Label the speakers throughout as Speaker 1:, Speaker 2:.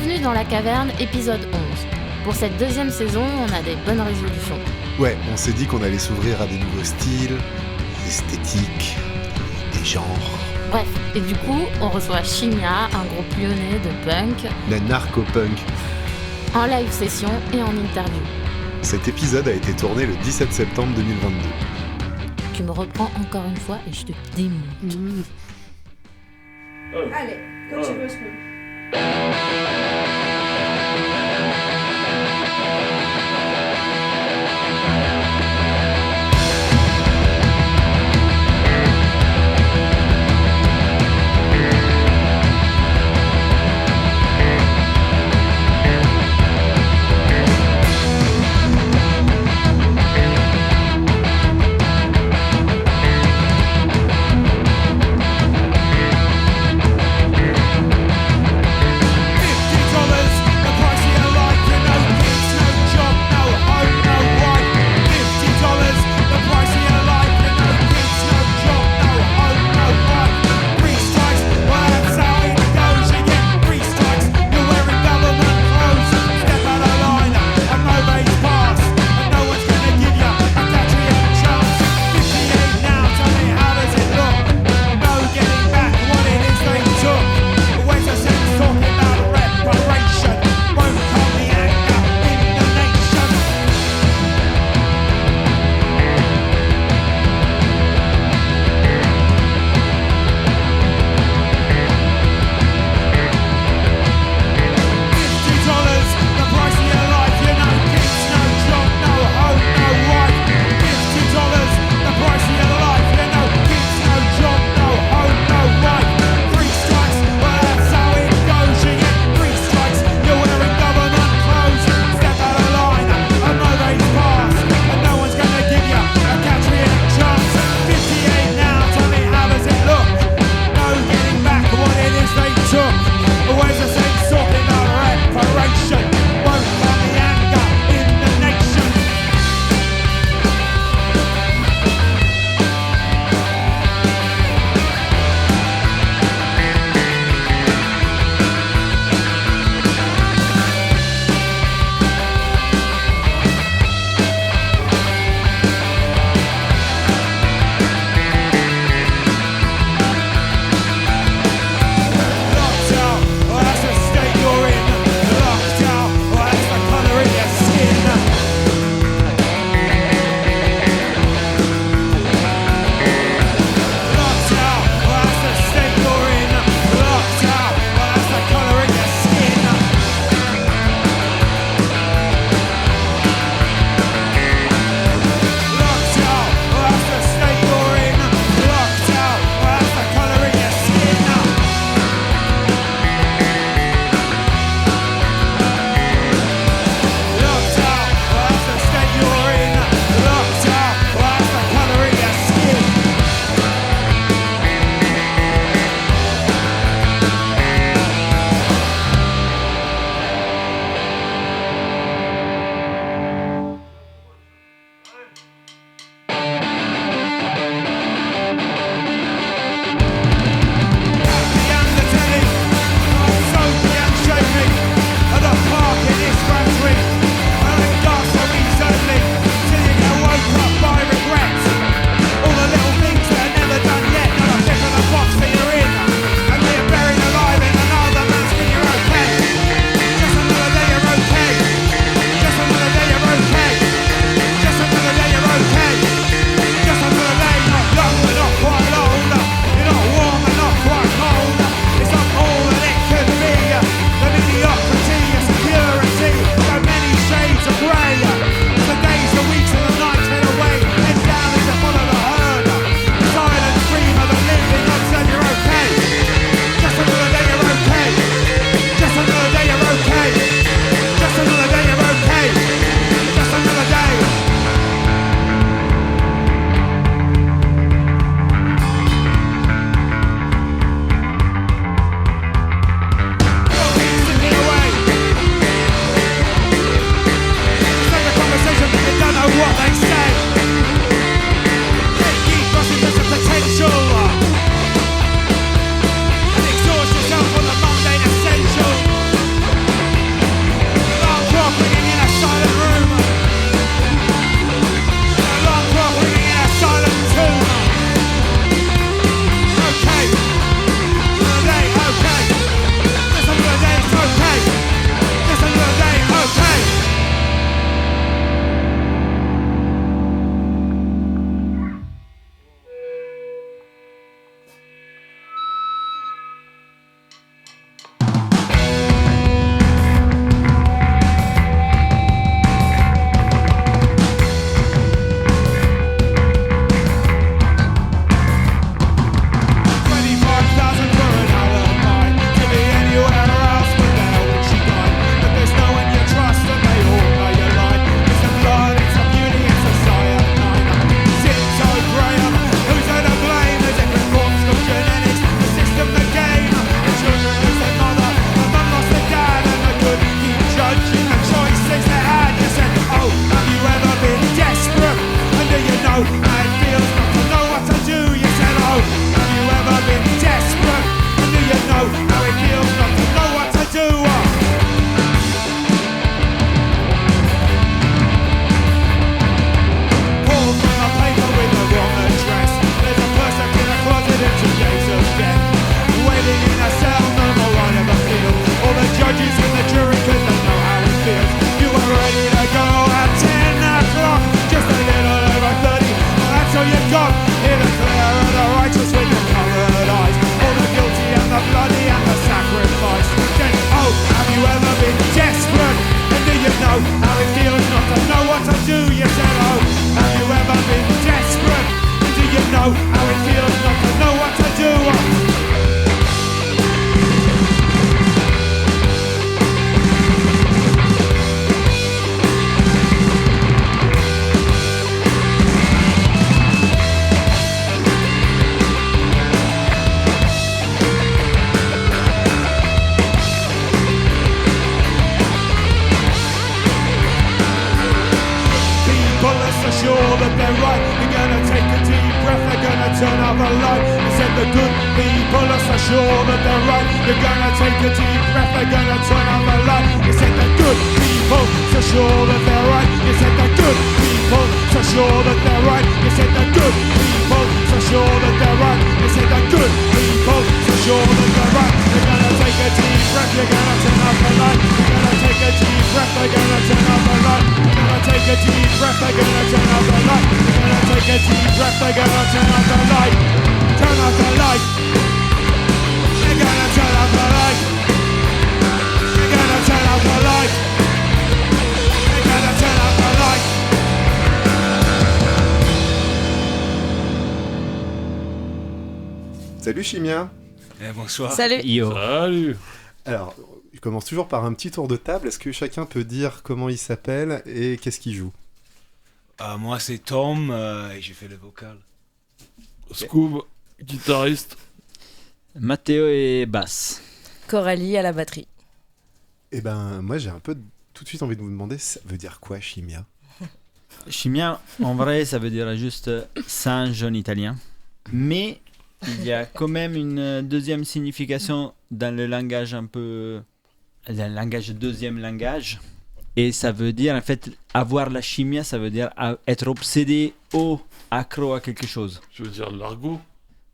Speaker 1: Bienvenue dans la caverne, épisode 11. Pour cette deuxième saison, on a des bonnes résolutions.
Speaker 2: Ouais, on s'est dit qu'on allait s'ouvrir à des nouveaux styles, des esthétiques, des genres.
Speaker 1: Bref, et du coup, on reçoit Shinya, un groupe lyonnais de punk,
Speaker 2: La narco-punk.
Speaker 1: en live session et en interview.
Speaker 2: Cet épisode a été tourné le 17 septembre 2022.
Speaker 1: Tu me reprends encore une fois et je te démonte.
Speaker 3: Allez, quand tu veux, je peux. sure that they're right. You're gonna take a deep breath, they're gonna turn on the light. You said they're good people, so sure that they're right. You said they're good people, so sure that they're right. You said they're good people, so sure that they're right. You said they're good people, so sure that they're right. You're gonna take a deep breath, you're gonna turn off the light. You're gonna take a deep breath, they're gonna turn off the light. You're gonna take a deep breath, they're gonna turn off the light. You're gonna take a deep breath, they're gonna turn off the light. Turn off the light. You're gonna turn off the light. You're gonna turn off the light. You're gonna turn off the light.
Speaker 2: Salut Chimia.
Speaker 4: Bonsoir.
Speaker 1: Salut.
Speaker 5: Yo.
Speaker 6: Salut.
Speaker 2: Alors, je commence toujours par un petit tour de table. Est-ce que chacun peut dire comment il s'appelle et qu'est-ce qu'il joue?
Speaker 4: Moi c'est Tom et j'ai fait le vocal.
Speaker 6: Scoob, guitariste.
Speaker 5: Mathéo et basse.
Speaker 7: Coralie à la batterie.
Speaker 2: Eh ben, moi j'ai un peu tout de suite envie de vous demander, ça veut dire quoi Chimia?
Speaker 5: Chimia, en vrai, ça veut dire juste singe en italien. Mais il y a quand même une deuxième signification dans le langage un peu... Le langage deuxième langage. Et ça veut dire, en fait, avoir la chimia, ça veut dire être obsédé ou accro à quelque chose.
Speaker 6: Je veux dire l'argot.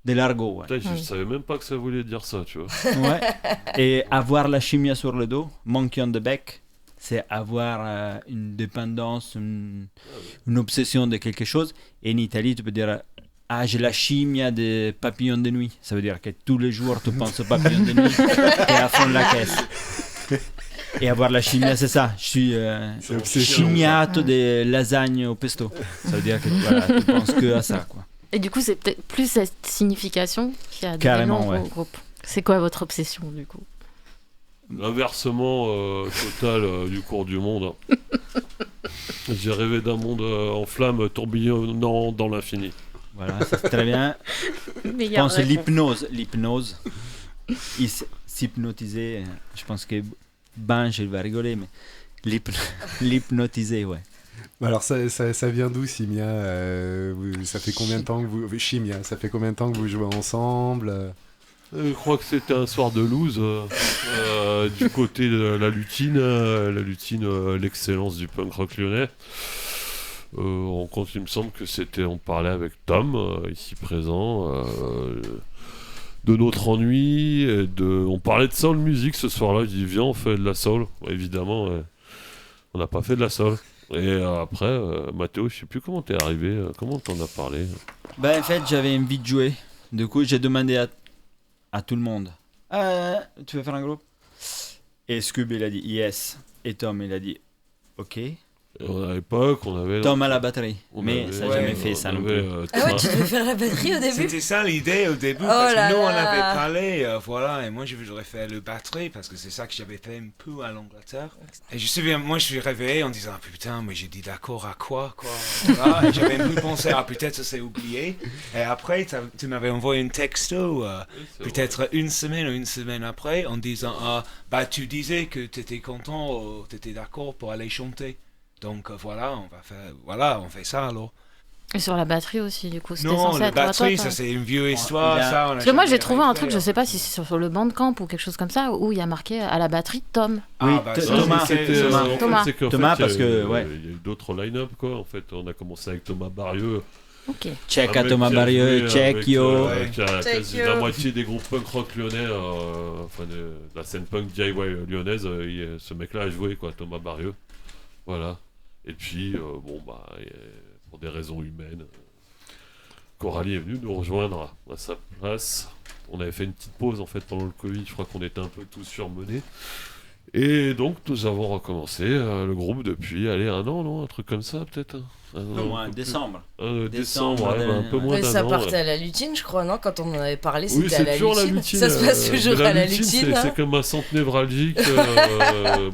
Speaker 5: De l'argot, ouais.
Speaker 6: Putain, je savais même pas que ça voulait dire ça, tu vois.
Speaker 5: Ouais. Et avoir la chimia sur le dos, monkey on the back, c'est avoir une dépendance, une obsession de quelque chose. Et en Italie, tu peux dire j'ai la chimia des papillons de nuit. Ça veut dire que tous les jours, tu penses aux papillons de nuit et à fond de la caisse. Et avoir la chimia, c'est ça. Je suis chimiato de lasagne au pesto. Ça veut dire que voilà, tu penses que à ça, quoi.
Speaker 1: Et du coup, c'est peut-être plus cette signification qui a donné
Speaker 5: Carrément,
Speaker 1: nom
Speaker 5: ouais.
Speaker 1: au groupe. C'est quoi votre obsession, du coup?
Speaker 6: L'inversement total du cours du monde. J'ai rêvé d'un monde en flammes tourbillonnant dans l'infini.
Speaker 5: Voilà, ça c'est très bien. Je pense que l'hypnose. Il s'hypnotiser. Je pense que Bange, il va rigoler, mais l'hypnotiser, ouais.
Speaker 2: Alors ça vient d'où Chimia? Ça fait combien de temps que vous... Chimia, ça fait combien de temps que vous jouez ensemble?
Speaker 6: Je crois que c'était un soir de loose du côté de la Lutine, l'excellence du punk rock lyonnais. Il me semble que on parlait avec Tom, ici présent, de notre ennui, on parlait de soul music ce soir-là. Je dis viens, on fait de la soul. Évidemment, on n'a pas fait de la soul. Et après, Mathéo, je sais plus comment t'es arrivé, comment t'en as parlé.
Speaker 5: En fait, j'avais envie de jouer. Du coup, j'ai demandé à tout le monde. Tu veux faire un groupe? Et Scoob, il a dit yes. Et Tom, il a dit ok.
Speaker 6: À l'époque, on avait...
Speaker 5: Tom à la batterie. Mais ça n'a jamais fait ça non plus.
Speaker 7: Ah ouais, tu devais faire la batterie au début?
Speaker 4: C'était ça l'idée au début, parce que nous on avait parlé, voilà, et moi j'aurais fait le batterie, parce que c'est ça que j'avais fait un peu à l'Angleterre. Et je me souviens, moi je suis réveillé en disant, putain, mais j'ai dit d'accord à quoi voilà, et j'avais un peu pensé, peut-être ça s'est oublié. Et après, tu m'avais envoyé un texto, peut-être une semaine après, en disant, tu disais que tu étais content, tu étais d'accord pour aller chanter. Donc voilà, on fait ça alors.
Speaker 1: Et sur la batterie aussi, du coup, c'était
Speaker 4: non,
Speaker 1: censé
Speaker 4: la
Speaker 1: être
Speaker 4: batterie,
Speaker 1: toi.
Speaker 4: ça c'est une vieille histoire. Ça,
Speaker 1: Parce que moi, j'ai trouvé un truc, je sais pas si c'est sur le Bandcamp ou quelque chose comme ça, où il y a marqué à la batterie Tom.
Speaker 5: Oui,
Speaker 6: Thomas,
Speaker 5: parce que
Speaker 6: il y a eu d'autres line-up quoi. En fait, on a commencé avec Thomas Barieux.
Speaker 1: Ok.
Speaker 5: Check à Thomas Barieux, check yo.
Speaker 6: Avec la moitié des groupes punk rock lyonnais, de la scène punk DIY lyonnaise, ce mec-là a joué quoi, Thomas Barieux. Voilà. Et puis, pour des raisons humaines, Coralie est venue nous rejoindre à sa place. On avait fait une petite pause en fait pendant le Covid, je crois qu'on était un peu tous surmenés. Et donc nous avons recommencé le groupe depuis, un an, non? Un truc comme ça peut-être?
Speaker 5: Décembre.
Speaker 6: Décembre, un peu moins d'un an.
Speaker 7: Ça partait à la Lutine, je crois, non? Quand on en avait parlé, c'était
Speaker 6: oui,
Speaker 7: à la Lutine. Ça se passe toujours à la Lutine.
Speaker 6: C'est comme un centre névralgique,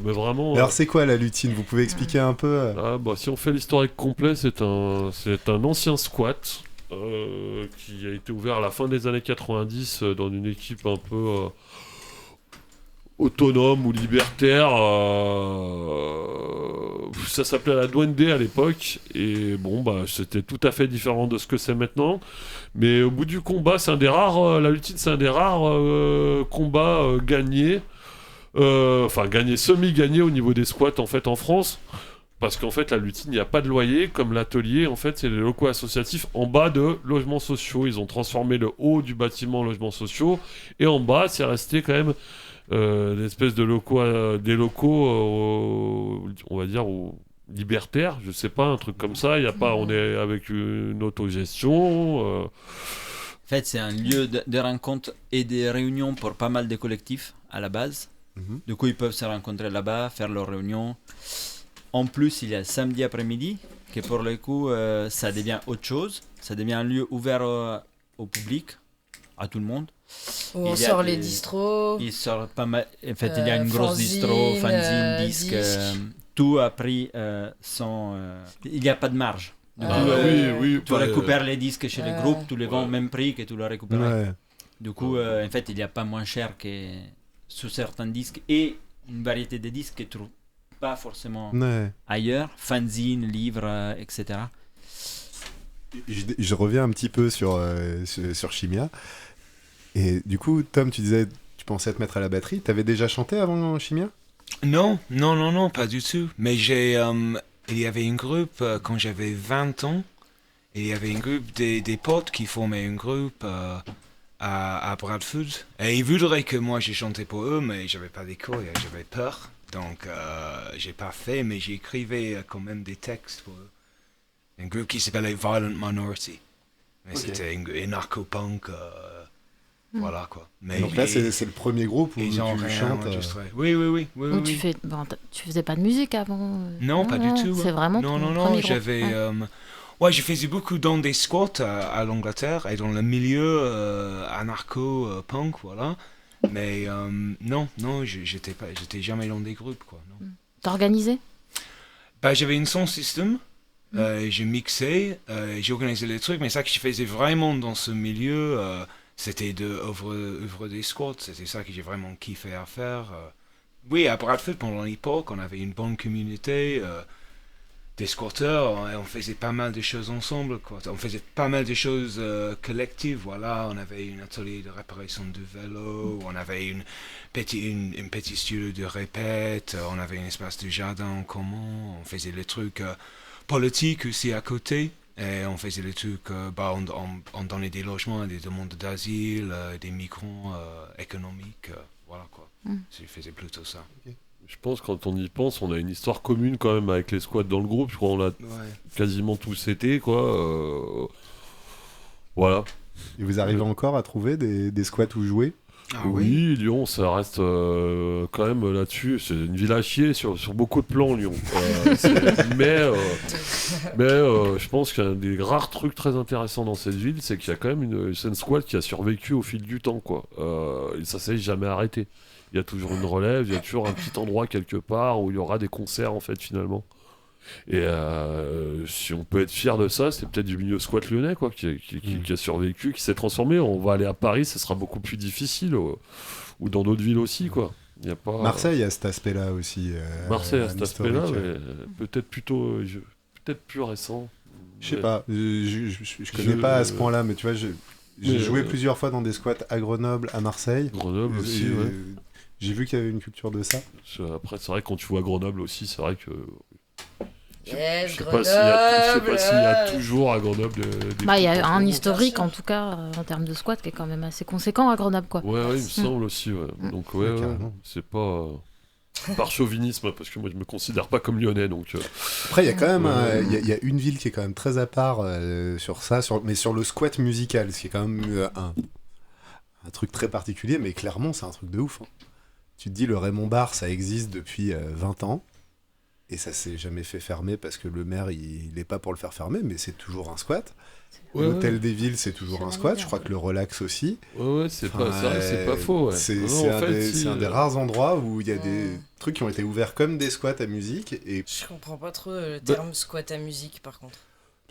Speaker 6: mais vraiment...
Speaker 2: Alors c'est quoi la Lutine? Vous pouvez expliquer un peu?
Speaker 6: Si on fait l'historique complet, c'est un ancien squat qui a été ouvert à la fin des années 90 dans une équipe un peu... autonome ou libertaire, ça s'appelait la Duende à l'époque, et bon, bah, c'était tout à fait différent de ce que c'est maintenant. Mais au bout du combat, c'est un des rares, la lutine, c'est un des rares combats gagnés, semi-gagnés au niveau des squats en fait en France. Parce qu'en fait, la lutine, il n'y a pas de loyer, comme l'atelier, en fait, c'est les locaux associatifs en bas de logements sociaux. Ils ont transformé le haut du bâtiment en logements sociaux, et en bas, c'est resté quand même l'espèce de des locaux, on va dire, libertaires, je sais pas, un truc comme ça. Il y a pas, on est avec une autogestion.
Speaker 5: En fait, c'est un lieu de rencontre et de réunion pour pas mal de collectifs à la base. Du coup, ils peuvent se rencontrer là-bas, faire leurs réunions. En plus, il y a samedi après-midi, que pour le coup, ça devient autre chose. Ça devient un lieu ouvert au public, à tout le monde.
Speaker 7: Où on sort les distros.
Speaker 5: Il sort pas mal. En fait, il y a une grosse distro, fanzine, disque. Tout a pris sans. Il n'y a pas de marge. Du coup, tu récupères les disques chez les groupes, tu les vends au même prix que tu les récupères.
Speaker 2: Ouais.
Speaker 5: Du coup, en fait, il n'y a pas moins cher que sur certains disques et une variété de disques que tu trouves pas forcément ailleurs, fanzine, livres, etc.
Speaker 2: Je reviens un petit peu sur Chimia. Et du coup, Tom, tu disais, tu pensais te mettre à la batterie. T'avais déjà chanté avant Chimia ?
Speaker 4: Non, pas du tout. Mais il y avait un groupe quand j'avais 20 ans. Et il y avait un groupe des potes qui formaient un groupe à Bradford. Et ils voudraient que moi j'ai chanté pour eux, mais j'avais pas d'écho et j'avais peur. Donc j'ai pas fait, mais j'écrivais quand même des textes pour eux. Un groupe qui s'appelait Violent Minority. Mais c'était un narco-punk, voilà quoi. Mais
Speaker 2: donc là, c'est le premier groupe où tu chantes.
Speaker 4: Oui.
Speaker 1: Tu faisais pas de musique avant
Speaker 4: Non, pas du tout.
Speaker 1: C'est vraiment
Speaker 4: Non, j'avais... je faisais beaucoup dans des squats à l'Angleterre et dans le milieu anarcho-punk, voilà. Mais non, j'étais jamais dans des groupes, quoi.
Speaker 1: T'organisais ?
Speaker 4: J'avais une sound system, je mixais, j'organisais les trucs, mais ça que je faisais vraiment dans ce milieu, c'était d'ouvrir des squats, c'était ça que j'ai vraiment kiffé à faire. Oui, à Bradford, pendant l'époque, on avait une bonne communauté, des squatteurs, on faisait pas mal de choses ensemble, quoi. On faisait pas mal de choses collectives, voilà. On avait un atelier de réparation de vélo, on avait une petite studio de répète, on avait un espace de jardin en commun, on faisait les trucs politiques aussi à côté, et on faisait les trucs, on donnait des logements à des demandes d'asile, des migrants économiques, voilà quoi. Je faisais plutôt ça.
Speaker 6: Okay. Je pense quand on y pense, on a une histoire commune quand même avec les squats dans le groupe. Je crois qu'on l'a quasiment tous été, quoi. Voilà.
Speaker 2: Et vous arrivez encore à trouver des squats où jouer ?
Speaker 6: Oui, Lyon, ça reste quand même là-dessus. C'est une ville à chier sur beaucoup de plans, Lyon. Mais je pense qu'un des rares trucs très intéressants dans cette ville, c'est qu'il y a quand même une scène squat qui a survécu au fil du temps, quoi. Et ça s'est jamais arrêté. Il y a toujours une relève, il y a toujours un petit endroit quelque part où il y aura des concerts, en fait, finalement. Et si on peut être fier de ça, c'est peut-être du milieu squat lyonnais, quoi, qui a survécu, qui s'est transformé. On va aller à Paris, ça sera beaucoup plus difficile, ou dans d'autres villes aussi, quoi. Il y a pas...
Speaker 2: Marseille a cet aspect-là aussi.
Speaker 6: Marseille a cet aspect-là, mais peut-être plus récent.
Speaker 2: Je sais pas, je connais pas à ce point-là, mais tu vois, j'ai joué plusieurs fois dans des squats à Grenoble, à Marseille.
Speaker 6: Grenoble aussi, ouais.
Speaker 2: J'ai vu qu'il y avait une culture de ça.
Speaker 6: Après, c'est vrai que quand tu vois Grenoble aussi, c'est vrai que...
Speaker 7: Yes,
Speaker 6: je sais pas s'il y a toujours à Grenoble
Speaker 1: il y a un historique en tout cas en termes de squat qui est quand même assez conséquent à Grenoble, quoi.
Speaker 6: Ouais, il me semble aussi, ouais. Donc c'est pas par chauvinisme, parce que moi je me considère pas comme lyonnais, donc
Speaker 2: après il y a quand même il y a une ville qui est quand même très à part sur ça, mais sur le squat musical, ce qui est quand même un truc très particulier, mais clairement c'est un truc de ouf, hein. Tu te dis, le Raymond Bar, ça existe depuis 20 ans, et ça s'est jamais fait fermer parce que le maire, il n'est pas pour le faire fermer, mais c'est toujours un squat. L'Hôtel des Villes, c'est toujours un squat. Je crois que le Relax aussi.
Speaker 6: C'est pas faux. Ouais.
Speaker 2: C'est un des rares endroits où il y a des trucs qui ont été ouverts comme des squats à musique. Et...
Speaker 7: Je comprends pas trop le terme squat à musique, par contre.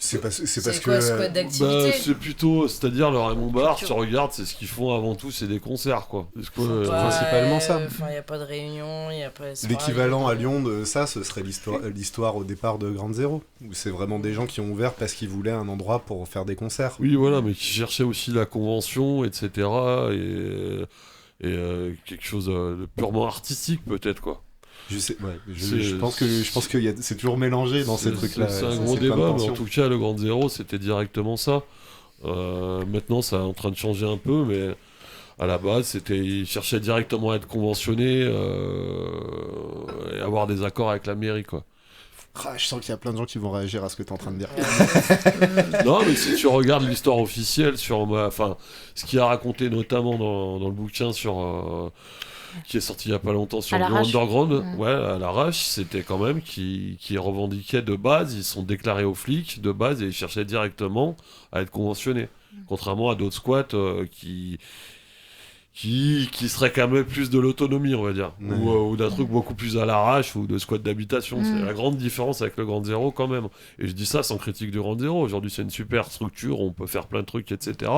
Speaker 2: C'est parce
Speaker 7: quoi,
Speaker 2: que...
Speaker 7: squad d'activité
Speaker 6: C'est plutôt, c'est-à-dire le Raymond Bar, tu regardes, c'est ce qu'ils font avant tout, c'est des concerts, quoi.
Speaker 2: principalement ça.
Speaker 7: Enfin, il n'y a pas de réunion, il n'y a pas...
Speaker 2: L'équivalent à Lyon de ça, ce serait l'histoire au départ de Grande Zéro, où c'est vraiment des gens qui ont ouvert parce qu'ils voulaient un endroit pour faire des concerts.
Speaker 6: Oui, voilà, mais qui cherchaient aussi la convention, etc. Et quelque chose de purement artistique, peut-être, quoi.
Speaker 2: Je pense que c'est toujours mélangé dans ces trucs-là.
Speaker 6: C'est un gros débat, mais en tout cas, le Grande Zéro, c'était directement ça. Maintenant, ça est en train de changer un peu, mais à la base, ils cherchaient directement à être conventionnés et avoir des accords avec la mairie, quoi.
Speaker 2: Je sens qu'il y a plein de gens qui vont réagir à ce que tu es en train de dire.
Speaker 6: Non, mais si tu regardes l'histoire officielle sur, ce qu'il a raconté notamment dans le bouquin qui est sorti il y a pas longtemps sur le Underground, à l'arrache, c'était quand même qui revendiquaient de base, ils sont déclarés aux flics de base et ils cherchaient directement à être conventionnés, contrairement à d'autres squats qui serait quand même plus de l'autonomie, on va dire, ou d'un truc beaucoup plus à l'arrache, ou de squat d'habitation. C'est la grande différence avec le Grande Zéro quand même. Et je dis ça sans critique du Grande Zéro. Aujourd'hui, c'est une super structure, on peut faire plein de trucs, etc.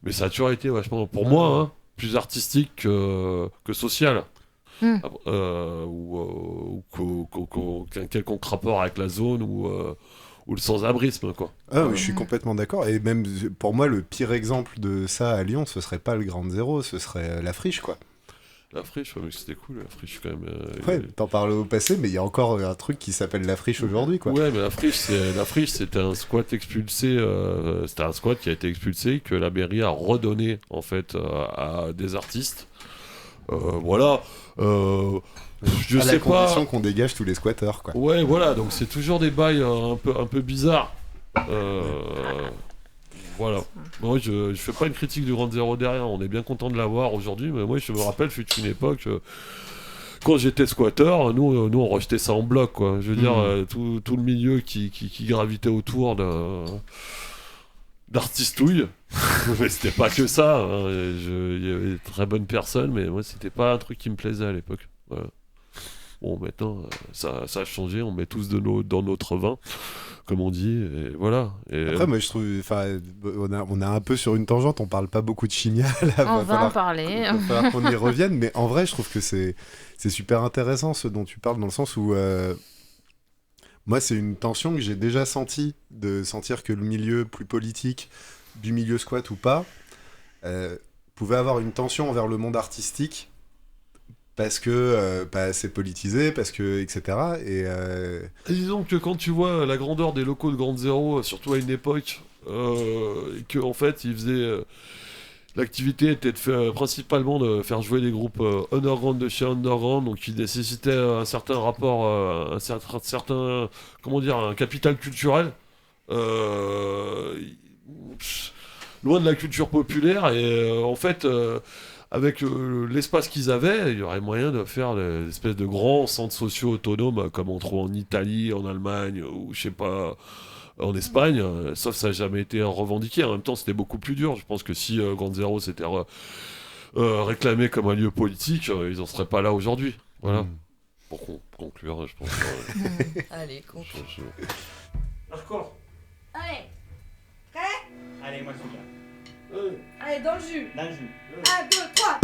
Speaker 6: Mais ça a toujours été vachement, pour moi, plus artistique que social. Ou qu'un quelconque rapport avec la zone ou le sans-abrisme, quoi.
Speaker 2: Je suis complètement d'accord, et même pour moi le pire exemple de ça à Lyon, ce serait pas le Grande Zéro, ce serait la Friche, quoi.
Speaker 6: La Friche, mais c'était cool, la Friche quand même.
Speaker 2: T'en parles au passé, mais il y a encore un truc qui s'appelle la Friche aujourd'hui, quoi.
Speaker 6: Ouais, mais la Friche c'était un squat expulsé, c'était un squat qui a été expulsé, que la mairie a redonné en fait à des artistes. Voilà. Je sais pas. À la condition
Speaker 2: qu'on dégage tous les squatteurs, quoi.
Speaker 6: Ouais, voilà, donc c'est toujours des bails un peu bizarres. Voilà. Moi, je fais pas une critique du Grande Zéro derrière, on est bien content de l'avoir aujourd'hui, mais moi, je me rappelle, fut une époque, quand j'étais squatteur, nous on rejetait ça en bloc, quoi. Je veux dire, tout le milieu qui gravitait autour d'artistouille. Mais c'était pas que ça, hein. Il y avait de très bonnes personnes, mais moi, c'était pas un truc qui me plaisait à l'époque. Voilà. Bon, maintenant, ça a changé, on met tous dans notre vin, comme on dit, et voilà. Et
Speaker 2: après, moi, je trouve, on est un peu sur une tangente, on parle pas beaucoup de chimia, là.
Speaker 1: On va en parler.
Speaker 2: Il va falloir qu'on y revienne, mais en vrai, je trouve que c'est super intéressant, ce dont tu parles, dans le sens où... moi, c'est une tension que j'ai déjà sentie, de sentir que le milieu plus politique, du milieu squat ou pas, pouvait avoir une tension envers le monde artistique, parce que c'est politisé, parce que etc. Et
Speaker 6: disons que quand tu vois la grandeur des locaux de Grande Zéro, surtout à une époque, et que en fait ils faisaient l'activité était principalement de faire jouer des groupes underground de chez underground, donc qui nécessitaient un certain rapport, un certain comment dire, un capital culturel. Loin de la culture populaire, et en fait avec l'espace qu'ils avaient, il y aurait moyen de faire des espèces de grands centres sociaux autonomes comme on trouve en Italie, en Allemagne ou je sais pas en Espagne, sauf que ça n'a jamais été revendiqué. En même temps, c'était beaucoup plus dur. Je pense que si Grande Zéro s'était réclamé comme un lieu politique, ils n'en seraient pas là aujourd'hui. Voilà. Pour conclure, je pense.
Speaker 7: Allez, conclure.
Speaker 8: Hardcore.
Speaker 7: Allez, prêt ?
Speaker 8: Allez, moi je suis là.
Speaker 7: Allez, dans le jus.
Speaker 8: Dans le jus.
Speaker 7: 1, 2, 3.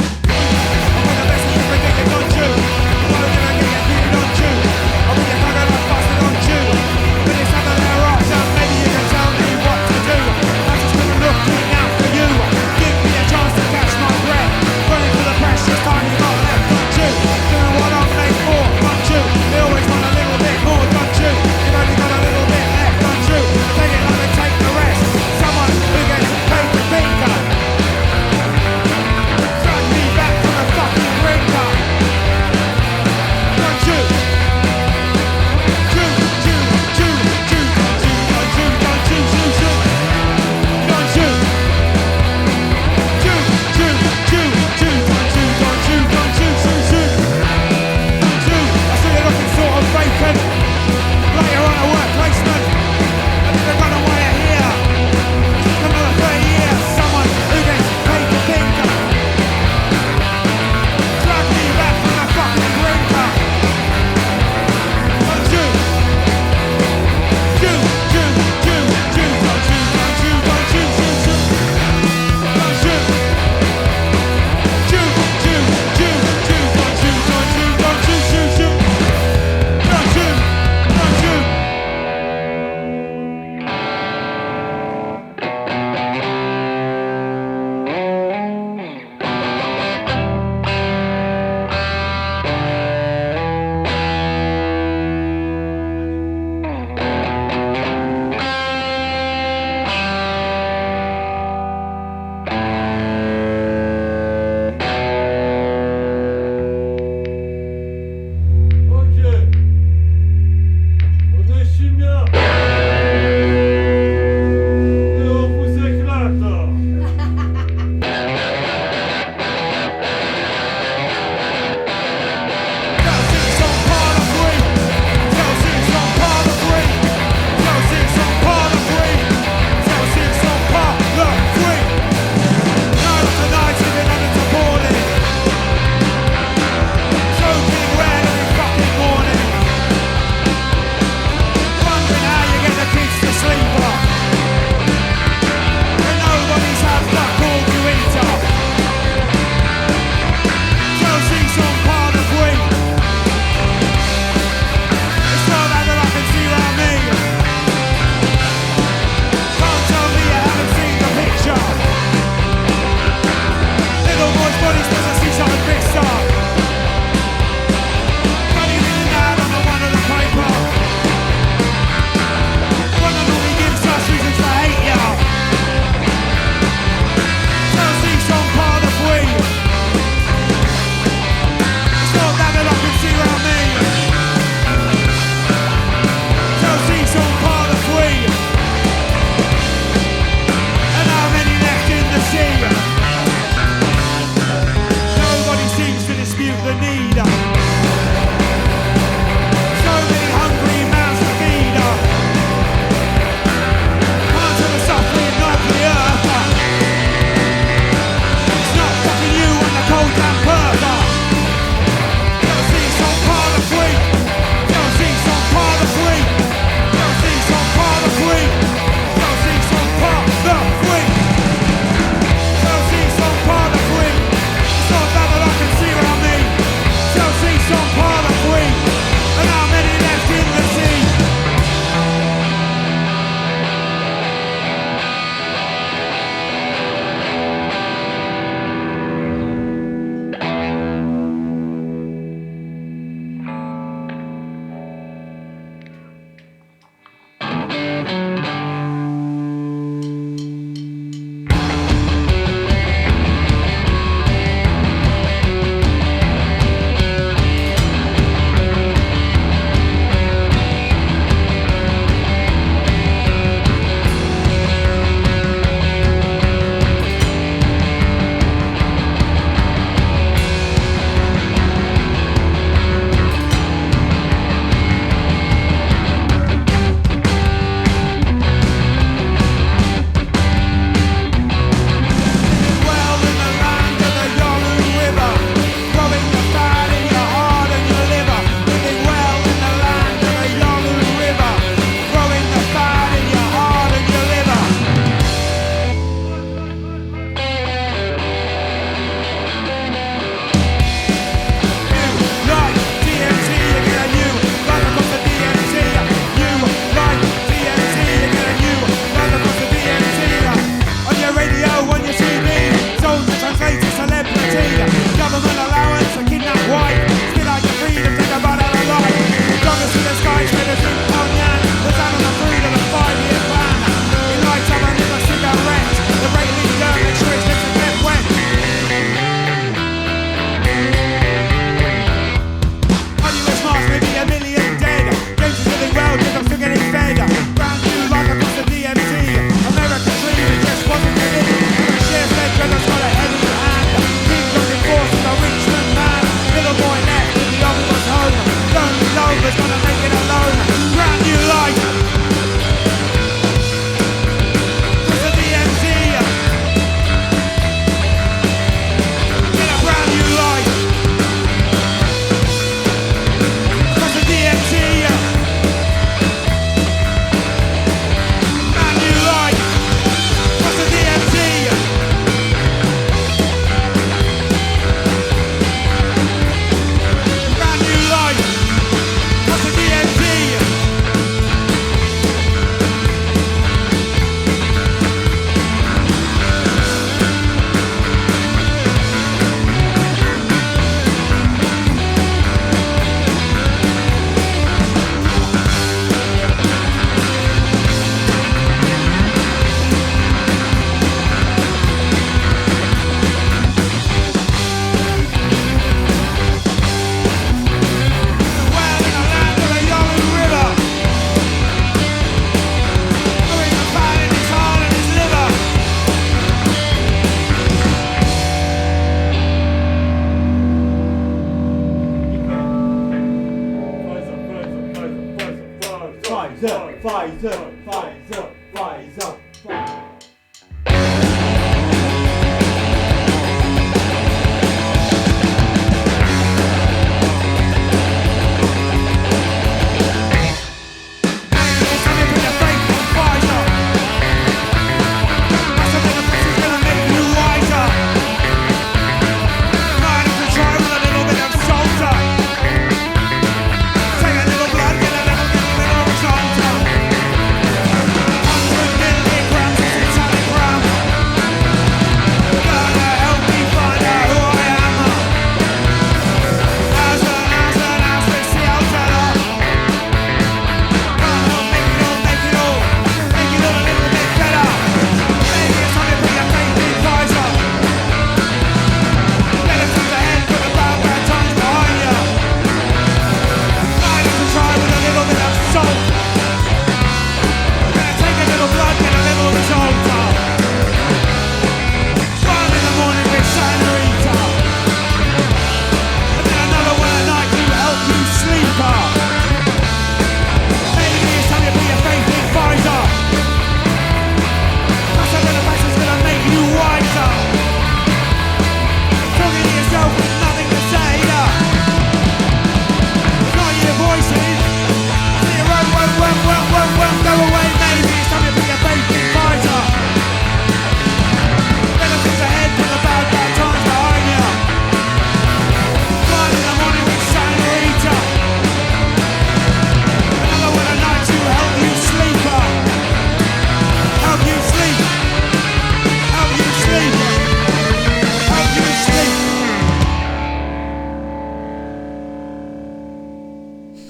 Speaker 3: Someone who gets paid to be done.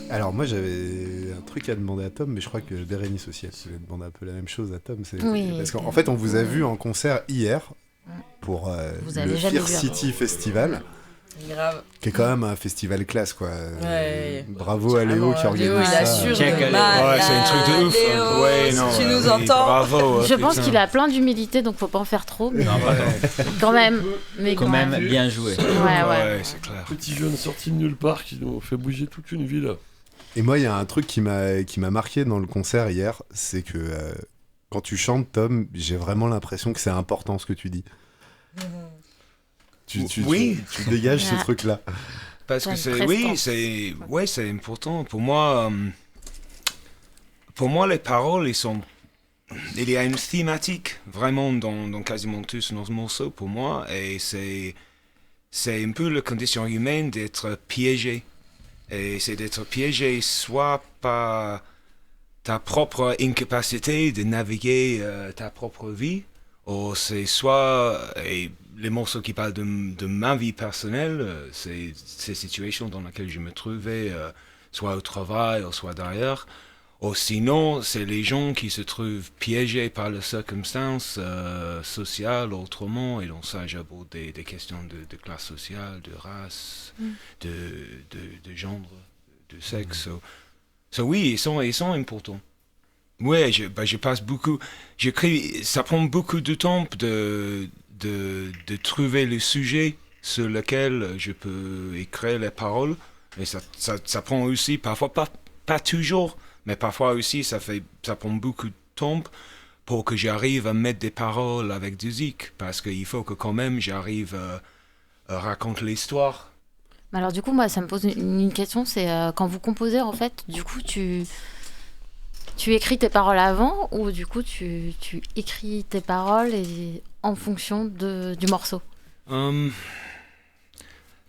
Speaker 2: Alors moi j'avais un truc à demander à Tom, mais je crois que Bérénice aussi elle voulait demander un peu la même chose à Tom.
Speaker 1: Oui,
Speaker 2: parce qu'en fait on vous a vu en concert hier pour le Fear City Festival.
Speaker 7: Grave.
Speaker 2: Qui est quand même un festival classe, quoi.
Speaker 7: Ouais.
Speaker 2: Bravo à Léo qui organise
Speaker 7: Léo, il
Speaker 2: ça.
Speaker 7: assure
Speaker 5: Check,
Speaker 7: de
Speaker 5: Léo.
Speaker 7: malade.
Speaker 4: Ouais, c'est un truc de ouf.
Speaker 7: Léo,
Speaker 4: Ouais,
Speaker 7: si
Speaker 4: non,
Speaker 7: tu nous
Speaker 4: oui,
Speaker 7: entends.
Speaker 4: bravo.
Speaker 1: Je pense
Speaker 4: putain.
Speaker 1: qu'il a plein d'humilité, donc faut pas en faire trop. Mais
Speaker 5: Non, pardon.
Speaker 1: quand même. Mais
Speaker 5: Quand même, bien joué.
Speaker 1: Ouais.
Speaker 4: C'est clair.
Speaker 6: Petit jeune sorti de nulle part qui nous fait bouger toute une ville.
Speaker 2: Et moi, il y a un truc qui m'a marqué dans le concert hier, c'est que quand tu chantes, Tom, j'ai vraiment l'impression que c'est important ce que tu dis.
Speaker 4: Oui.
Speaker 2: Tu dégages ce
Speaker 1: Ah.
Speaker 2: truc-là.
Speaker 4: Parce que
Speaker 1: T'as
Speaker 4: c'est,
Speaker 1: une
Speaker 4: oui,
Speaker 1: prestance.
Speaker 4: c'est important. Pour moi, les paroles, il y a une thématique vraiment dans quasiment tous nos morceaux pour moi, et c'est un peu la condition humaine d'être piégé. Et c'est d'être piégé soit par ta propre incapacité de naviguer ta propre vie, ou c'est soit, et les morceaux qui parlent de ma vie personnelle, c'est ces situations dans lesquelles je me trouvais, soit au travail, ou soit d'ailleurs, ou sinon, c'est les gens qui se trouvent piégés par les circonstances sociales, autrement, et donc ça, j'aborde des questions de classe sociale, de race, de genre, de sexe. So, oui, ils sont importants. Ouais, je passe beaucoup, j'écris, ça prend beaucoup de temps de trouver le sujet sur lequel je peux écrire les paroles, et ça prend aussi, parfois, pas toujours, mais parfois aussi, ça prend beaucoup de temps pour que j'arrive à mettre des paroles avec musique, parce qu'il faut que quand même j'arrive à raconter l'histoire.
Speaker 1: Alors du coup, moi, ça me pose une question, c'est quand vous composez, en fait, du coup, tu écris tes paroles avant, ou du coup, tu écris tes paroles en fonction du morceau?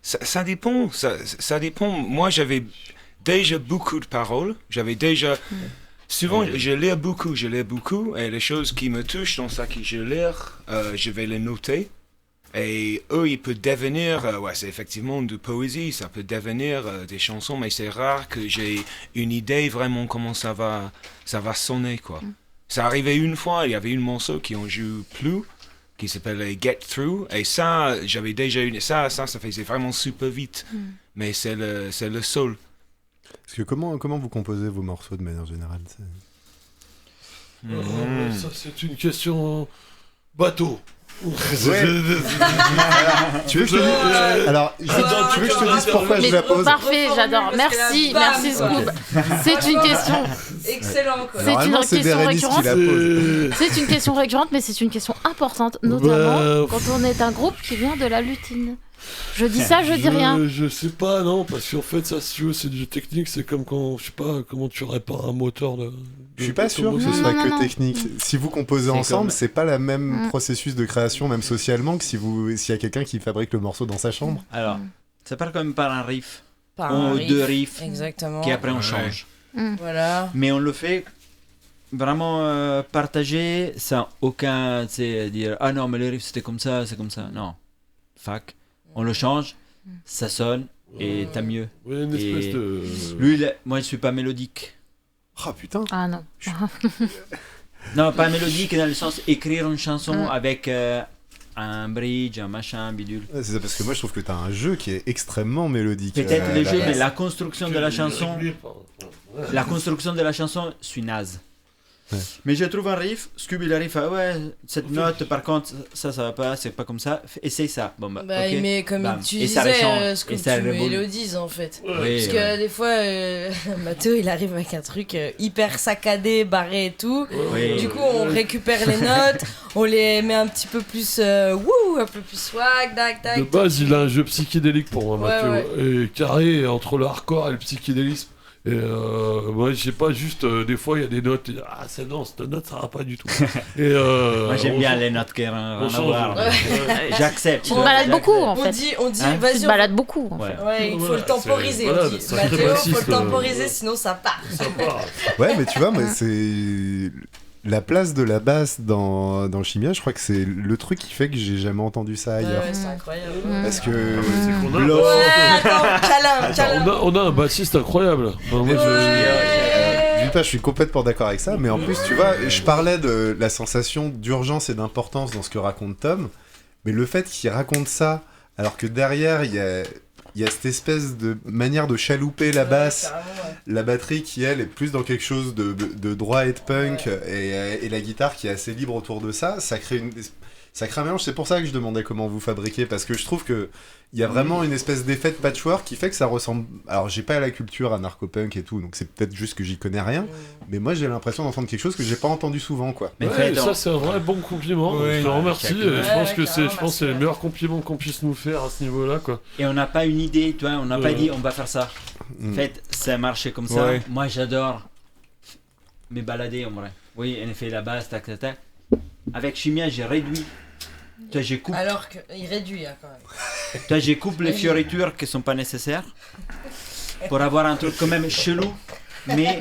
Speaker 4: Ça dépend, ça dépend. Moi, j'avais déjà beaucoup de paroles, souvent, je lis beaucoup, et les choses qui me touchent dans ça que je lis, je vais les noter. Et eux, ils peuvent devenir, c'est effectivement de poésie, ça peut devenir des chansons, mais c'est rare que j'ai une idée vraiment comment ça va sonner, quoi. Ça arrivait une fois, il y avait un morceau qui en joue plus, qui s'appelait Get Through, et ça, j'avais déjà ça faisait vraiment super vite, mais c'est le soul.
Speaker 2: Parce que comment vous composez vos morceaux de manière générale?
Speaker 6: Ça, c'est une question bateau.
Speaker 2: Tu veux que je te dise tu veux que je te dise pourquoi je la pose?
Speaker 1: Parfait, j'adore. Merci, merci Scoob. C'est une question.
Speaker 7: Excellent, quoi.
Speaker 1: C'est une
Speaker 2: c'est
Speaker 1: question
Speaker 2: Bérénice qui
Speaker 1: récurrente.
Speaker 2: la pose.
Speaker 1: C'est une question récurrente, mais c'est une question importante, notamment quand on est un groupe qui vient de la lutine. Je dis ça, je dis rien.
Speaker 6: Je sais pas, non, parce qu'en fait, ça, si tu veux, c'est du technique, c'est comme quand, je sais pas, comment tu répares un moteur de...
Speaker 2: Je suis pas sûr que ce
Speaker 1: Non,
Speaker 2: soit
Speaker 1: non,
Speaker 2: que
Speaker 1: non.
Speaker 2: technique. Si vous composez
Speaker 5: C'est
Speaker 2: ensemble,
Speaker 5: comme-
Speaker 2: c'est pas la même processus de création, même socialement, que s'il y a quelqu'un qui fabrique le morceau dans sa chambre.
Speaker 5: Alors, ça part quand même par un riff.
Speaker 7: Par
Speaker 5: Ou
Speaker 7: un riff.
Speaker 5: deux riffs,
Speaker 7: Exactement.
Speaker 5: qui après on
Speaker 4: Ouais.
Speaker 5: change.
Speaker 7: Voilà.
Speaker 5: Mais on le fait vraiment partagé, sans aucun, tu sais, dire ah non, mais le riff c'était comme ça, c'est comme ça. Non. Fac. On le change, ça sonne, et t'as mieux.
Speaker 6: Ouais, une espèce
Speaker 5: Et
Speaker 6: de...
Speaker 5: Lui, moi je suis pas mélodique.
Speaker 2: Ah putain.
Speaker 1: Ah non.
Speaker 5: Non, pas mélodique dans le sens écrire une chanson avec un bridge, un machin, un bidule.
Speaker 2: Ouais, c'est ça, parce que moi je trouve que t'as un jeu qui est extrêmement mélodique.
Speaker 5: Peut-être le
Speaker 2: là.
Speaker 5: jeu, mais la construction de la chanson,
Speaker 6: Ouais.
Speaker 5: la construction de la chanson, je suis naze.
Speaker 2: Ouais.
Speaker 5: Mais je trouve un riff, Scooby il arrive à ouais, cette note par contre, ça va pas, c'est pas comme ça, essaye ça. Bon bah,
Speaker 7: Bah,
Speaker 5: ok.
Speaker 7: mais comme
Speaker 5: Bam.
Speaker 7: tu
Speaker 5: Et ça
Speaker 7: disais,
Speaker 5: rechange,
Speaker 7: ce que
Speaker 5: et ça
Speaker 7: tu
Speaker 5: réévolue.
Speaker 7: mélodises en fait.
Speaker 5: Oui,
Speaker 7: Parce que
Speaker 5: ouais.
Speaker 7: des fois, Mathéo il arrive avec un truc hyper saccadé, barré et tout.
Speaker 5: Oui.
Speaker 7: Du coup, on récupère les notes, on les met un petit peu plus wouh, un peu plus swag, tac, tac.
Speaker 6: De base, il a un jeu psychédélique pour moi,
Speaker 7: Ouais,
Speaker 6: Mathieu. Et carré entre le hardcore et le psychédélisme. Et moi, je sais pas, juste des fois, il y a des notes. Et, ah, c'est non, cette note, ça va pas du tout. Et,
Speaker 5: Moi j'aime
Speaker 6: on
Speaker 5: bien
Speaker 6: change-
Speaker 5: les notes qui ont rien
Speaker 6: on
Speaker 5: à
Speaker 6: change.
Speaker 5: voir.
Speaker 6: Ouais.
Speaker 5: J'accepte.
Speaker 1: Tu te balades beaucoup en
Speaker 7: On
Speaker 1: fait.
Speaker 7: dit,
Speaker 5: Hein
Speaker 1: Tu
Speaker 7: vas-y,
Speaker 1: te balades beaucoup en
Speaker 5: Ouais.
Speaker 1: fait.
Speaker 7: Ouais, il faut
Speaker 6: Voilà,
Speaker 7: le temporiser.
Speaker 6: c'est- voilà,
Speaker 7: on dit.
Speaker 6: c'est un très
Speaker 7: Mathéo,
Speaker 6: bassiste,
Speaker 7: faut le temporiser, sinon ça part.
Speaker 6: Ça part.
Speaker 2: Ouais, mais tu vois, mais c'est la place de la basse dans Chimia. Je crois que c'est le truc qui fait que j'ai jamais entendu ça
Speaker 7: Ouais,
Speaker 2: ailleurs.
Speaker 7: ouais, c'est incroyable.
Speaker 2: Parce que
Speaker 6: c'est qu'on a-
Speaker 2: Blanc-
Speaker 7: Ouais, attends, câlin.
Speaker 6: On a un bassiste incroyable. Enfin, moi,
Speaker 2: D'une part, je suis complètement d'accord avec ça, mais en plus, tu vois, je parlais de la sensation d'urgence et d'importance dans ce que raconte Tom, mais le fait qu'il raconte ça, alors que derrière, il y a cette espèce de manière de chalouper la basse,
Speaker 7: Carrément, ouais.
Speaker 2: la batterie qui, elle, est plus dans quelque chose de droit et de punk, et la guitare qui est assez libre autour de ça, ça crée un mélange. C'est pour ça que je demandais comment vous fabriquez, parce que je trouve que il y a vraiment une espèce d'effet de patchwork qui fait que ça ressemble... Alors, j'ai pas la culture anarcho-punk et tout, donc c'est peut-être juste que j'y connais rien, mais moi, j'ai l'impression d'entendre quelque chose que j'ai pas entendu souvent, quoi.
Speaker 5: Mais
Speaker 6: Ouais,
Speaker 5: fait,
Speaker 6: ça c'est un vrai bon compliment.
Speaker 4: Ouais.
Speaker 6: Je te remercie.
Speaker 5: Chacun.
Speaker 6: Et je pense
Speaker 7: Ouais,
Speaker 6: que
Speaker 7: carrément,
Speaker 6: c'est le
Speaker 7: merci.
Speaker 6: meilleur compliment qu'on puisse nous faire à ce niveau-là, quoi.
Speaker 5: et on n'a pas une idée, tu vois, on n'a pas dit on va faire ça. En
Speaker 2: Mm.
Speaker 5: fait, ça a marché comme ça.
Speaker 4: Ouais.
Speaker 5: Moi j'adore me balader en vrai. Oui, en effet, la basse, tac, tac, tac. Avec Chimia, j'ai réduit. Tu vois, j'ai coupé.
Speaker 7: Alors qu'il réduit hein, quand même.
Speaker 5: Toi, j'ai coupé les fioritures qui sont pas nécessaires pour avoir un truc quand même chelou, mais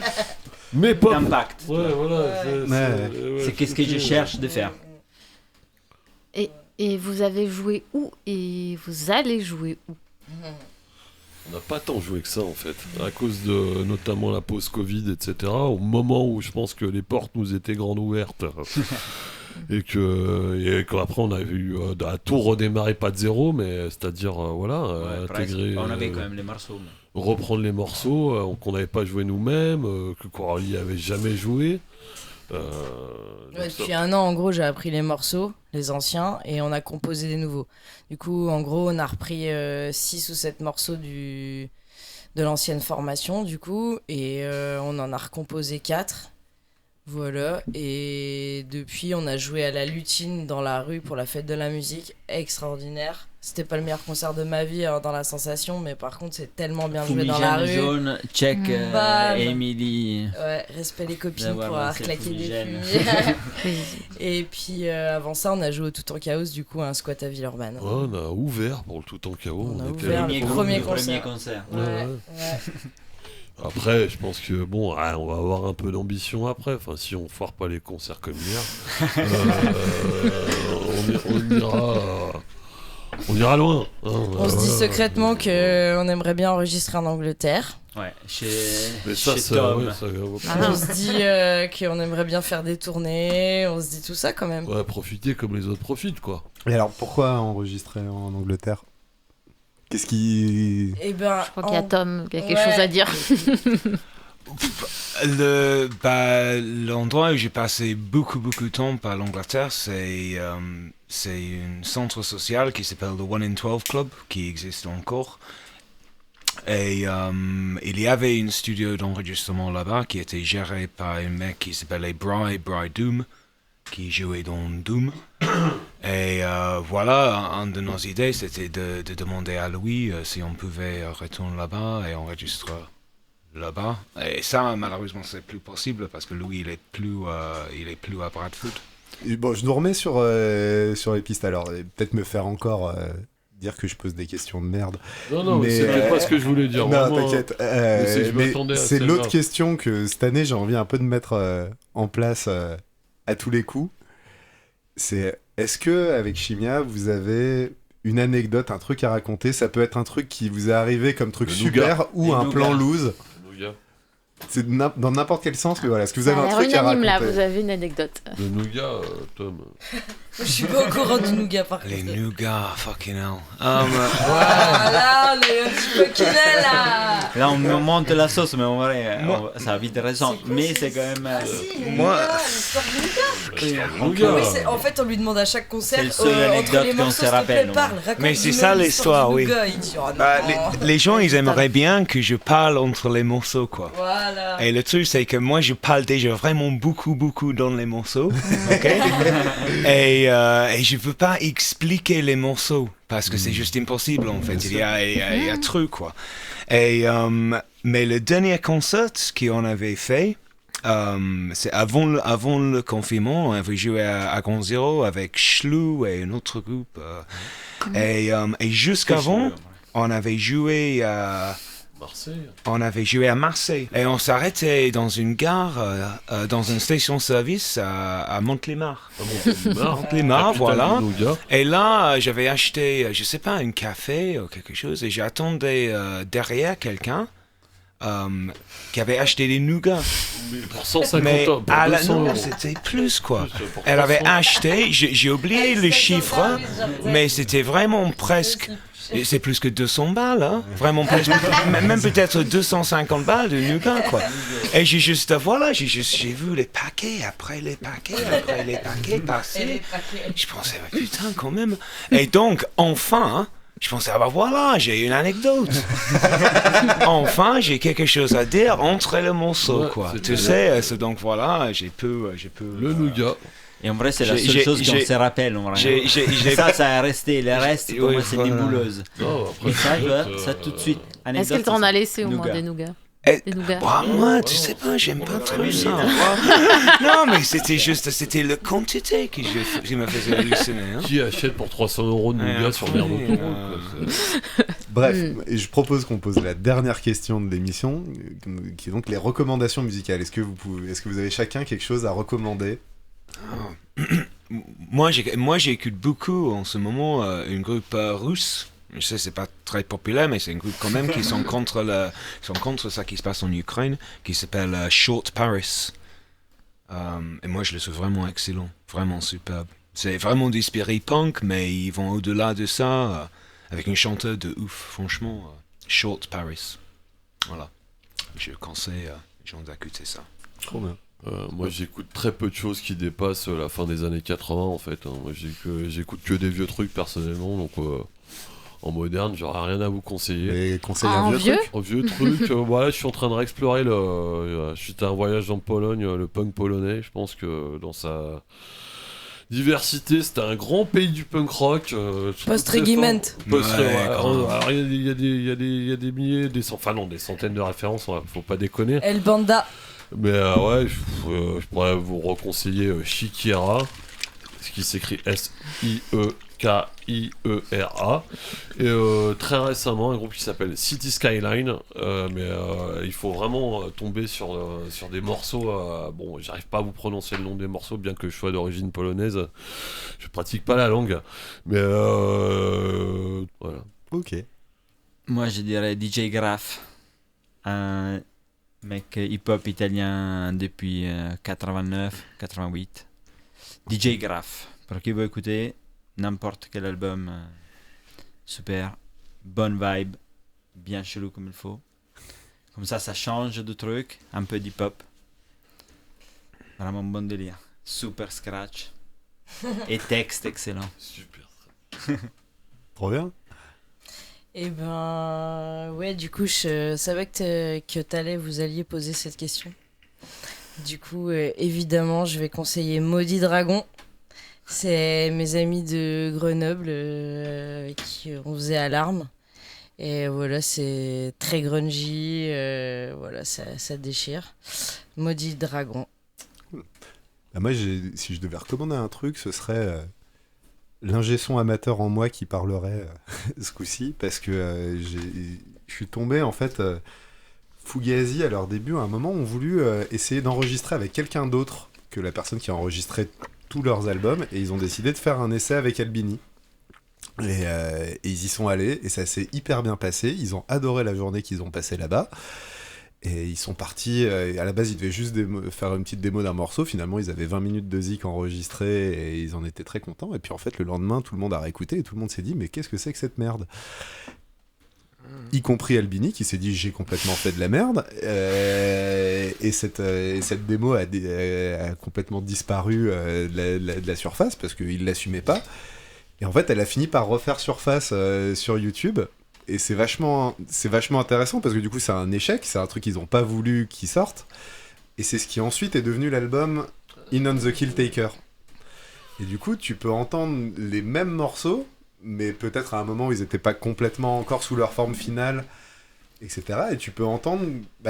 Speaker 6: Mais pas.
Speaker 5: d'impact.
Speaker 6: Ouais, voilà.
Speaker 5: C'est qu'est-ce que je cherche de faire.
Speaker 1: Et vous avez joué où et vous allez jouer où?
Speaker 6: On n'a pas tant joué que ça en fait, à cause de notamment la pause Covid, etc. Au moment où je pense que les portes nous étaient grandes ouvertes et qu'après on a eu à tout redémarrer, pas de zéro, mais c'est-à-dire voilà,
Speaker 5: Ouais, presque.
Speaker 6: intégrer,
Speaker 5: On avait quand même les morceaux. mais-
Speaker 6: reprendre les morceaux qu'on n'avait pas joué nous-mêmes, que Coralie avait jamais joué.
Speaker 7: Ouais, depuis un an, en gros, j'ai appris les morceaux, les anciens, et on a composé des nouveaux. Du coup, en gros, on a repris 6 ou 7 morceaux de l'ancienne formation, du coup, et on en a recomposé 4. Voilà, et depuis, on a joué à la lutine dans la rue pour la fête de la musique, extraordinaire. C'était pas le meilleur concert de ma vie dans la sensation, mais par contre, c'est tellement bien joué dans la
Speaker 5: Fumigène
Speaker 7: rue.
Speaker 5: jaune, check,
Speaker 7: Bam.
Speaker 5: Emily.
Speaker 7: Ouais, respect les copines
Speaker 5: D'avoir
Speaker 7: pour avoir
Speaker 5: lancé
Speaker 7: claqué des
Speaker 5: Fumigène.
Speaker 7: fumiers. Et puis avant ça, on a joué au Tout en Chaos, du coup, un squat à Villeurbanne.
Speaker 6: Ouais, on a ouvert pour le Tout en Chaos.
Speaker 7: On a
Speaker 6: était
Speaker 7: ouvert
Speaker 6: là.
Speaker 7: le premier
Speaker 5: Le
Speaker 7: concert.
Speaker 5: concert.
Speaker 7: Ouais,
Speaker 6: Ouais.
Speaker 7: ouais.
Speaker 6: Après, je pense que bon, on va avoir un peu d'ambition après. Enfin, si on foire pas les concerts comme hier, on ira loin. Hein,
Speaker 7: On se dit secrètement qu'on aimerait bien enregistrer en Angleterre.
Speaker 5: Ouais, chez,
Speaker 6: Mais ça,
Speaker 5: chez
Speaker 6: ça,
Speaker 5: Tom.
Speaker 6: ouais, ça,
Speaker 7: On se dit qu'on aimerait bien faire des tournées. On se dit tout ça quand même.
Speaker 6: ouais, profiter comme les autres profitent, quoi.
Speaker 2: Et alors, pourquoi enregistrer en Angleterre? Qu'est-ce qui...
Speaker 7: Et ben,
Speaker 1: Je crois qu'il y a Tom qui a quelque
Speaker 7: Ouais.
Speaker 1: chose à dire.
Speaker 4: L'endroit où j'ai passé beaucoup de temps à l'Angleterre, c'est un centre social qui s'appelle le 1 in 12 Club, qui existe encore. Et il y avait une studio d'enregistrement là-bas qui était géré par un mec qui s'appelait Bry Doom, qui jouait dans Doom. Et voilà, une de nos idées, c'était de demander à Louis si on pouvait retourner là-bas et enregistrer là-bas. Et ça, malheureusement, c'est plus possible parce que Louis, il est plus à Bradford.
Speaker 2: Et bon, je nous remets sur les pistes alors, et peut-être me faire encore dire que je pose des questions de merde.
Speaker 6: Non, mais c'était pas ce que je voulais dire.
Speaker 2: Non,
Speaker 6: vraiment,
Speaker 2: t'inquiète.
Speaker 6: mais
Speaker 2: c'est l'autre question que cette année, j'ai envie un peu de mettre en place à tous les coups. C'est, est-ce que avec Chimia, vous avez une anecdote, un truc à raconter? Ça peut être un truc qui vous est arrivé comme truc super ou un plan loose. C'est dans n'importe quel sens, mais voilà. Est-ce que vous avez un truc à raconter?
Speaker 1: Là, vous avez une anecdote.
Speaker 6: Le nougat, Tom.
Speaker 7: Je suis pas au courant du nougat par contre.
Speaker 4: Les nougats, fucking hell.
Speaker 7: Voilà, on est un petit peu culé là.
Speaker 5: Là, on monte la sauce, mais en vrai, ça a vite raison. Mais c'est quand même.
Speaker 7: L'histoire du nougat. Mais en fait, on lui demande à chaque concert.
Speaker 5: C'est le seul anecdote qu'on se rappelle.
Speaker 4: Mais c'est ça l'histoire, oui. Les gens, ils aimeraient bien que je parle entre les morceaux, quoi.
Speaker 7: Voilà.
Speaker 4: Et le truc, c'est que moi, je parle déjà vraiment beaucoup dans les morceaux. Ok. Et je veux pas expliquer les morceaux parce que c'est juste impossible en fait. Il y a truc quoi. Et mais le dernier concert qu'on avait fait, c'est avant le confinement. On avait joué à Grand Zéro avec Chlou et un autre groupe. Et jusqu'avant, on avait joué à
Speaker 6: Marseille.
Speaker 4: On avait joué à Marseille et on s'arrêtait dans une gare, dans une station-service à Montélimar. Montélimar, voilà. Et là, j'avais acheté, je sais pas, un café ou quelque chose et j'attendais derrière quelqu'un qui avait acheté des nougats.
Speaker 6: Mais pour 150
Speaker 4: mais
Speaker 6: ans, pour 200
Speaker 4: non,
Speaker 6: euros.
Speaker 4: c'était plus quoi.
Speaker 6: Plus,
Speaker 4: Elle avait acheté, j'ai oublié le chiffre, mais c'était vraiment presque. Et c'est plus que 200 balles, hein. Vraiment plus, même peut-être 250 balles de nougat, quoi. Et j'ai vu les paquets après les paquets passer. Je pensais, putain, quand même. Et donc, enfin, je pensais, voilà, j'ai une anecdote. Enfin, j'ai quelque chose à dire entre les morceaux, quoi. Tu sais, c'est donc voilà, j'ai pu.
Speaker 6: Le nougat.
Speaker 5: Et en vrai, c'est la seule chose qu'on se rappelle. En vrai. Ça a resté. Le reste, pour moi, c'est nébuleuses. Et ça, tout de suite.
Speaker 1: Est-ce qu'elle t'en a laissé au moins des nougats?
Speaker 4: Moi, tu sais pas, j'aime pas trop ça. Non, mais c'était la quantité qui me faisait halluciner. Hein.
Speaker 6: Qui achète pour 300 euros de nougat sur l'air d'autoroute?
Speaker 2: Bref, je propose qu'on pose la dernière question de l'émission, qui est donc les recommandations musicales. Est-ce que vous avez chacun quelque chose à recommander?
Speaker 4: Moi, j'écoute beaucoup en ce moment un groupe russe. Je sais, c'est pas très populaire, mais c'est un groupe quand même qui sont contre ça qui se passe en Ukraine, qui s'appelle Short Paris. Et moi, je le trouve vraiment excellent, vraiment superbe. C'est vraiment du spirit punk, mais ils vont au-delà de ça, avec un chanteur de ouf, franchement. Short Paris. Voilà. Je conseille aux gens d'écouter ça.
Speaker 2: Trop bien.
Speaker 6: Moi j'écoute très peu de choses qui dépassent la fin des années 80 en fait. Moi j'écoute que des vieux trucs personnellement, donc en moderne j'aurais rien à vous conseiller.
Speaker 2: Et conseiller un vieux truc.
Speaker 6: Un vieux truc, voilà, je suis en train de réexplorer suite à un voyage en Pologne, le punk polonais. Je pense que dans sa diversité, c'était un grand pays du punk rock.
Speaker 7: Post-regiment.
Speaker 6: Alors il y a des milliers, des centaines de références, faut pas déconner.
Speaker 7: El Banda.
Speaker 6: Mais ouais, je pourrais vous reconseiller Shikira, ce qui s'écrit S-I-E-K-I-E-R-A. Et très récemment, un groupe qui s'appelle City Skyline. Mais il faut vraiment tomber sur des morceaux. Bon, j'arrive pas à vous prononcer le nom des morceaux, bien que je sois d'origine polonaise. Je pratique pas la langue. Mais voilà.
Speaker 2: Ok.
Speaker 5: Moi, je dirais DJ Graf. Un mec hip-hop italien depuis 89-88. DJ Graf. Pour qui veut écouter n'importe quel album, super, bonne vibe, bien chelou comme il faut. Comme ça change de truc, un peu d'hip-hop. Vraiment bon délire. Super scratch. Et texte excellent.
Speaker 6: Super.
Speaker 2: Trop bien.
Speaker 7: Et ben ouais, du coup je savais que vous alliez poser cette question. Du coup évidemment je vais conseiller Maudit Dragon. C'est mes amis de Grenoble qui on faisait Alarme. Et voilà, c'est très grungy, voilà, ça déchire. Maudit Dragon.
Speaker 2: Bah moi, si je devais recommander un truc, ce serait l'ingé son amateur en moi qui parlerait ce coup-ci, parce que je suis tombé, en fait, Fugazi, à leur début, à un moment, ont voulu essayer d'enregistrer avec quelqu'un d'autre que la personne qui a enregistré tous leurs albums, et ils ont décidé de faire un essai avec Albini. Et ils y sont allés, et ça s'est hyper bien passé. Ils ont adoré la journée qu'ils ont passée là-bas. Et ils sont partis, à la base ils devaient juste faire une petite démo d'un morceau, finalement ils avaient 20 minutes de zik enregistrées et ils en étaient très contents. Et puis en fait le lendemain tout le monde a réécouté et tout le monde s'est dit mais qu'est-ce que c'est que cette merde, y compris Albini qui s'est dit j'ai complètement fait de la merde, et cette démo a complètement disparu de la surface parce qu'il l'assumait pas. Et en fait elle a fini par refaire surface sur YouTube. Et c'est vachement intéressant parce que du coup c'est un échec, c'est un truc qu'ils n'ont pas voulu qu'il sorte. Et c'est ce qui ensuite est devenu l'album In On The Kill Taker. Et du coup tu peux entendre les mêmes morceaux, mais peut-être à un moment où ils n'étaient pas complètement encore sous leur forme finale, etc. Et tu peux entendre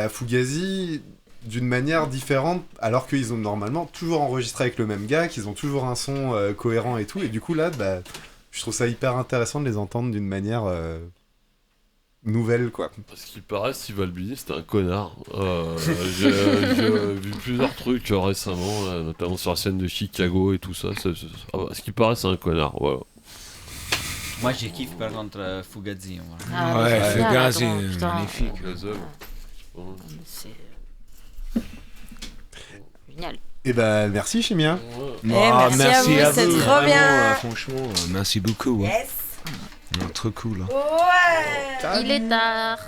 Speaker 2: Fugazi d'une manière différente, alors qu'ils ont normalement toujours enregistré avec le même gars, qu'ils ont toujours un son cohérent et tout. Et du coup là, je trouve ça hyper intéressant de les entendre d'une manière... nouvelle quoi.
Speaker 6: Parce qu'il paraît, Steve Albini c'était un connard. J'ai vu plusieurs trucs récemment, notamment sur la scène de Chicago et tout ça. Ce qui paraît, c'est un connard. Voilà.
Speaker 5: Moi j'ai kiffé par contre Fugazi.
Speaker 1: Ah,
Speaker 4: Ouais,
Speaker 1: c'est
Speaker 4: Fugazi,
Speaker 1: attends, putain.
Speaker 4: magnifique.
Speaker 6: Les œuvres.
Speaker 1: C'est génial.
Speaker 2: Et merci Chimia.
Speaker 7: Merci à vous, c'est trop
Speaker 4: Vraiment,
Speaker 7: bien.
Speaker 4: franchement, merci beaucoup.
Speaker 7: Yes.
Speaker 4: Trop cool.
Speaker 7: Ouais.
Speaker 1: Il est tard.